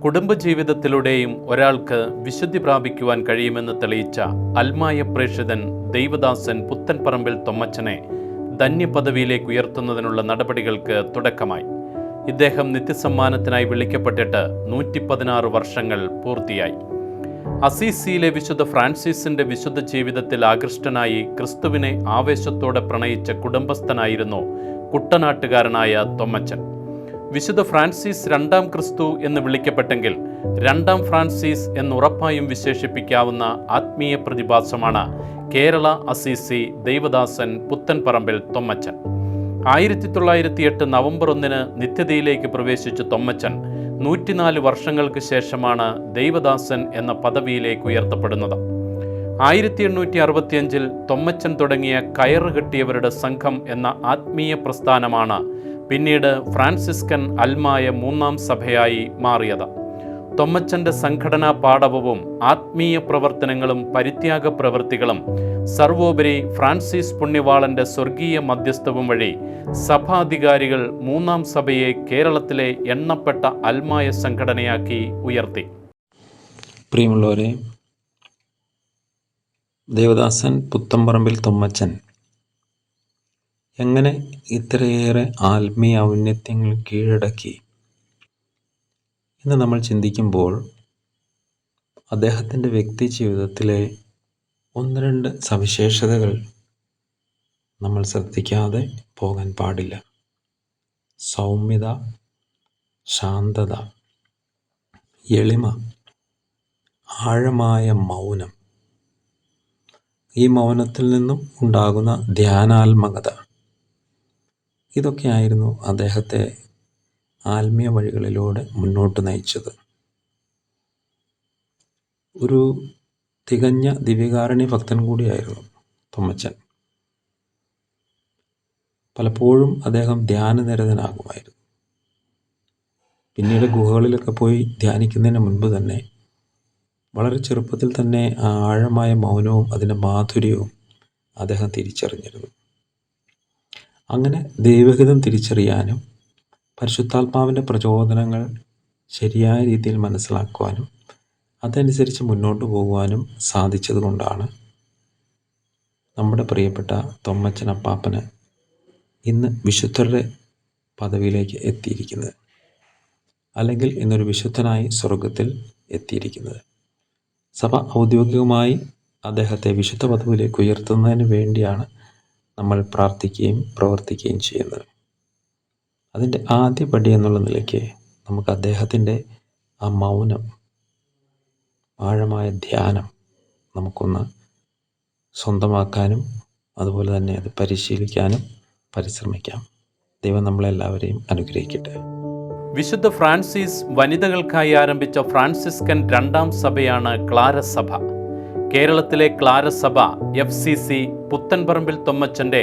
കുടുംബജീവിതത്തിലൂടെയും ഒരാൾക്ക് വിശുദ്ധി പ്രാപിക്കുവാൻ കഴിയുമെന്ന് തെളിയിച്ച അൽമായ പ്രേക്ഷിതൻ ദൈവദാസൻ പുത്തൻപറമ്പിൽ തൊമ്മച്ചനെ ധന്യപദവിയിലേക്ക് ഉയർത്തുന്നതിനുള്ള നടപടികൾക്ക് തുടക്കമായി. ഇദ്ദേഹം നിത്യസമ്മാനത്തിനായി വിളിക്കപ്പെട്ടിട്ട് 116 വർഷങ്ങൾ പൂർത്തിയായി. അസീസിയിലെ വിശുദ്ധ ഫ്രാൻസിസിന്റെ വിശുദ്ധ ജീവിതത്തിൽ ആകൃഷ്ടനായി ക്രിസ്തുവിനെ ആവേശത്തോടെ പ്രണയിച്ച കുടുംബസ്ഥനായിരുന്നു കുട്ടനാട്ടുകാരനായ തൊമ്മച്ചൻ. വിശുദ്ധ ഫ്രാൻസിസ് രണ്ടാം ക്രിസ്തു എന്ന് വിളിക്കപ്പെട്ടെങ്കിൽ രണ്ടാം ഫ്രാൻസിസ് എന്നുറപ്പായും വിശേഷിപ്പിക്കാവുന്ന ആത്മീയ പ്രതിഭാസമാണ് കേരള അസീസി ദൈവദാസൻ പുത്തൻപറമ്പിൽ തൊമ്മച്ചൻ. 1908 നവംബർ 1 നിത്യതയിലേക്ക് പ്രവേശിച്ച തൊമ്മച്ചൻ 104 വർഷങ്ങൾക്ക് ശേഷമാണ് ദൈവദാസൻ എന്ന പദവിയിലേക്ക് ഉയർത്തപ്പെടുന്നത്. 1865 തൊമ്മച്ചൻ തുടങ്ങിയ കയറ് കെട്ടിയവരുടെ സംഘം എന്ന ആത്മീയ പ്രസ്ഥാനമാണ് പിന്നീട് ഫ്രാൻസിസ്കൻ അൽമായ 3-ാം സഭയായി മാറിയത്. തൊമ്മച്ചൻ്റെ സംഘടനാ പാടവവും ആത്മീയ പ്രവർത്തനങ്ങളും പരിത്യാഗ പ്രവൃത്തികളും സർവോപരി ഫ്രാൻസിസ് പുണ്യവാളന്റെ സ്വർഗീയ മധ്യസ്ഥവും വഴി സഭാധികാരികൾ 3-ാം സഭയെ കേരളത്തിലെ എണ്ണപ്പെട്ട അൽമായ സംഘടനയാക്കി ഉയർത്തി. പ്രിയമുള്ളവരെ, ദേവദാസൻ പുത്തൻപറമ്പിൽ തൊമ്മച്ചൻ എങ്ങനെ ഇത്രയേറെ ആത്മീയ ഔന്നത്യങ്ങൾ കീഴടക്കി എന്ന് നമ്മൾ ചിന്തിക്കുമ്പോൾ അദ്ദേഹത്തിൻ്റെ വ്യക്തി ജീവിതത്തിലെ 1-2 സവിശേഷതകൾ നമ്മൾ ശ്രദ്ധിക്കാതെ പോകാൻ പാടില്ല. സൗമ്യത, ശാന്തത, എളിമ, ആഴമായ മൗനം, ഈ മൗനത്തിൽ നിന്നും ഉണ്ടാകുന്ന ധ്യാനാത്മകത, ഇതൊക്കെയായിരുന്നു അദ്ദേഹത്തെ ആത്മീയ വഴികളിലൂടെ മുന്നോട്ട് നയിച്ചത്. ഒരു തികഞ്ഞ ദിവ്യകാരുണ്യ ഭക്തൻ കൂടിയായിരുന്നു തൊമ്മച്ചൻ. പലപ്പോഴും അദ്ദേഹം ധ്യാനനിരതനാകുമായിരുന്നു. പിന്നീട് ഗുഹകളിലൊക്കെ പോയി ധ്യാനിക്കുന്നതിന് മുൻപ് തന്നെ വളരെ ചെറുപ്പത്തിൽ തന്നെ ആ ആഴമായ മൗനവും അതിൻ്റെ മാധുര്യവും അദ്ദേഹം തിരിച്ചറിഞ്ഞിരുന്നു. അങ്ങനെ ദൈവഹിതം തിരിച്ചറിയാനും പരിശുദ്ധാത്മാവിൻ്റെ പ്രചോദനങ്ങൾ ശരിയായ രീതിയിൽ മനസ്സിലാക്കുവാനും അതനുസരിച്ച് മുന്നോട്ട് പോകുവാനും സാധിച്ചതുകൊണ്ടാണ് നമ്മുടെ പ്രിയപ്പെട്ട തൊമ്മച്ചൻ അപ്പാപ്പന് ഇന്ന് വിശുദ്ധരുടെ പദവിയിലേക്ക് എത്തിയിരിക്കുന്നത്, അല്ലെങ്കിൽ ഇന്നൊരു വിശുദ്ധനായി സ്വർഗത്തിൽ എത്തിയിരിക്കുന്നത്. സഭ ഔദ്യോഗികമായി അദ്ദേഹത്തെ വിശുദ്ധ പദവിയിലേക്ക് ഉയർത്തുന്നതിന് വേണ്ടിയാണ് നമ്മൾ പ്രാർത്ഥിക്കുകയും പ്രവർത്തിക്കുകയും ചെയ്യുന്നത്. അതിൻ്റെ ആദ്യ പടി എന്നുള്ള നിലയ്ക്ക് നമുക്ക് അദ്ദേഹത്തിൻ്റെ ആ മൗനം, ആഴമായ ധ്യാനം നമുക്കൊന്ന് സ്വന്തമാക്കാനും അതുപോലെ തന്നെ അത് പരിശീലിക്കാനും പരിശ്രമിക്കാം. ദൈവം നമ്മളെല്ലാവരെയും അനുഗ്രഹിക്കട്ടെ. വിശുദ്ധ ഫ്രാൻസിസ് വനിതകൾക്കായി ആരംഭിച്ച ഫ്രാൻസിസ്കൻ 2-ാം സഭയാണ് ക്ലാരസ് സഭ. കേരളത്തിലെ ക്ലാരസ് സഭ FCC പുത്തൻപറമ്പിൽ തൊമ്മച്ചൻ്റെ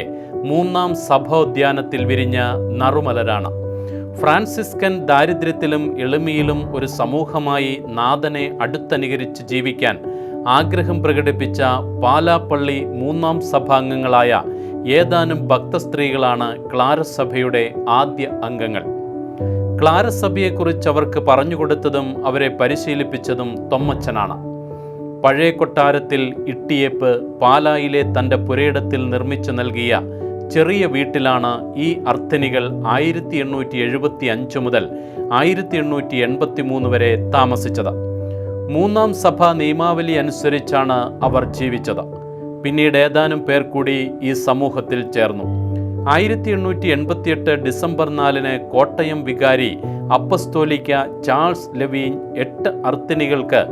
3-ാം സഭോദ്യാനത്തിൽ വിരിഞ്ഞ നറുമലരാണ്. ഫ്രാൻസിസ്കൻ ദാരിദ്ര്യത്തിലും എളിമയിലും ഒരു സമൂഹമായി നാഥനെ അടുത്തനുകരിച്ച് ജീവിക്കാൻ ആഗ്രഹം പ്രകടിപ്പിച്ച പാലാപ്പള്ളി 3-ാം സഭാംഗങ്ങളായ ഏതാനും ഭക്തസ്ത്രീകളാണ് ക്ലാരസ് സഭയുടെ ആദ്യ അംഗങ്ങൾ. ക്ലാരസ് സഭയെക്കുറിച്ച് അവർക്ക് പറഞ്ഞുകൊടുത്തതും അവരെ പരിശീലിപ്പിച്ചതും തൊമ്മച്ചനാണ്. പഴയ കൊട്ടാരത്തിൽ ഇട്ടിയേപ്പ് പാലായിലെ തൻ്റെ പുരയിടത്തിൽ നിർമ്മിച്ചു നൽകിയ ചെറിയ വീട്ടിലാണ് ഈ അർത്ഥനികൾ 1875 മുതൽ 1883 വരെ താമസിച്ചത്. 3-ാം സഭാ നിയമാവലി അനുസരിച്ചാണ് അവർ ജീവിച്ചത്. പിന്നീട് ഏതാനും പേർ കൂടി ഈ സമൂഹത്തിൽ ചേർന്നു. 1888 ഡിസംബർ 4 കോട്ടയം വികാരി അപ്പസ്തോലിക്ക ചാൾസ് ലെവീൻ 8 അർത്തിനികൾക്ക്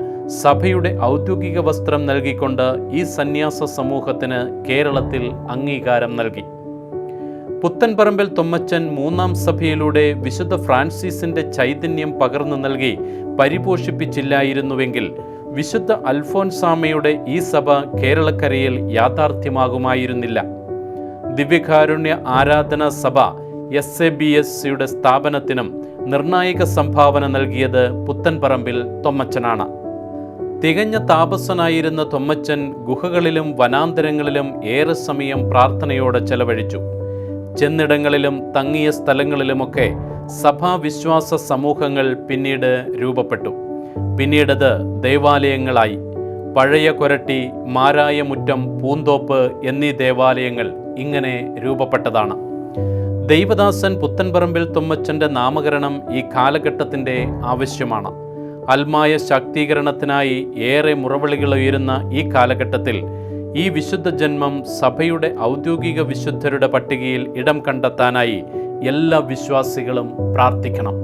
സഭയുടെ ഔദ്യോഗിക വസ്ത്രം നൽകിക്കൊണ്ട് ഈ സന്യാസ സമൂഹത്തിന് കേരളത്തിൽ അംഗീകാരം നൽകി. പുത്തൻപറമ്പിൽ തൊമ്മച്ചൻ 3-ാം സഭയിലൂടെ വിശുദ്ധ ഫ്രാൻസിസിന്റെ ചൈതന്യം പകർന്നു നൽകി പരിപോഷിപ്പിച്ചില്ലായിരുന്നുവെങ്കിൽ വിശുദ്ധ അൽഫോൻസാമയുടെ ഈ സഭ കേരളക്കരയിൽ യാഥാർത്ഥ്യമാകുമായിരുന്നില്ല. ദിവ്യകാരുണ്യ ആരാധന സഭ SABSയുടെ സ്ഥാപനത്തിനും നിർണായക സംഭാവന നൽകിയത് പുത്തൻപറമ്പിൽ തൊമ്മച്ചനാണ്. തികഞ്ഞ താപസനായിരുന്ന തൊമ്മച്ചൻ ഗുഹകളിലും വനാന്തരങ്ങളിലും ഏറെ സമയം പ്രാർത്ഥനയോടെ ചെലവഴിച്ചു. ചെന്നിടങ്ങളിലും തങ്ങിയ സ്ഥലങ്ങളിലുമൊക്കെ സഭാവിശ്വാസ സമൂഹങ്ങൾ പിന്നീട് രൂപപ്പെട്ടു. പിന്നീടത് ദേവാലയങ്ങളായി. പഴയ കൊരട്ടി, മാരായമുറ്റം, പൂന്തോപ്പ് എന്നീ ദേവാലയങ്ങൾ ഇങ്ങനെ രൂപപ്പെട്ടതാണ്. ദൈവദാസൻ പുത്തൻപറമ്പിൽ തുമ്മച്ചൻ്റെ നാമകരണം ഈ കാലഘട്ടത്തിൻ്റെ ആവശ്യമാണ്. ആത്മായ ശാക്തീകരണത്തിനായി ഏറെ മുറവിളികൾ ഉയരുന്ന ഈ കാലഘട്ടത്തിൽ ഈ വിശുദ്ധ ജന്മം സഭയുടെ ഔദ്യോഗിക വിശുദ്ധരുടെ പട്ടികയിൽ ഇടം കണ്ടെത്താനായി എല്ലാ വിശ്വാസികളും പ്രാർത്ഥിക്കണം.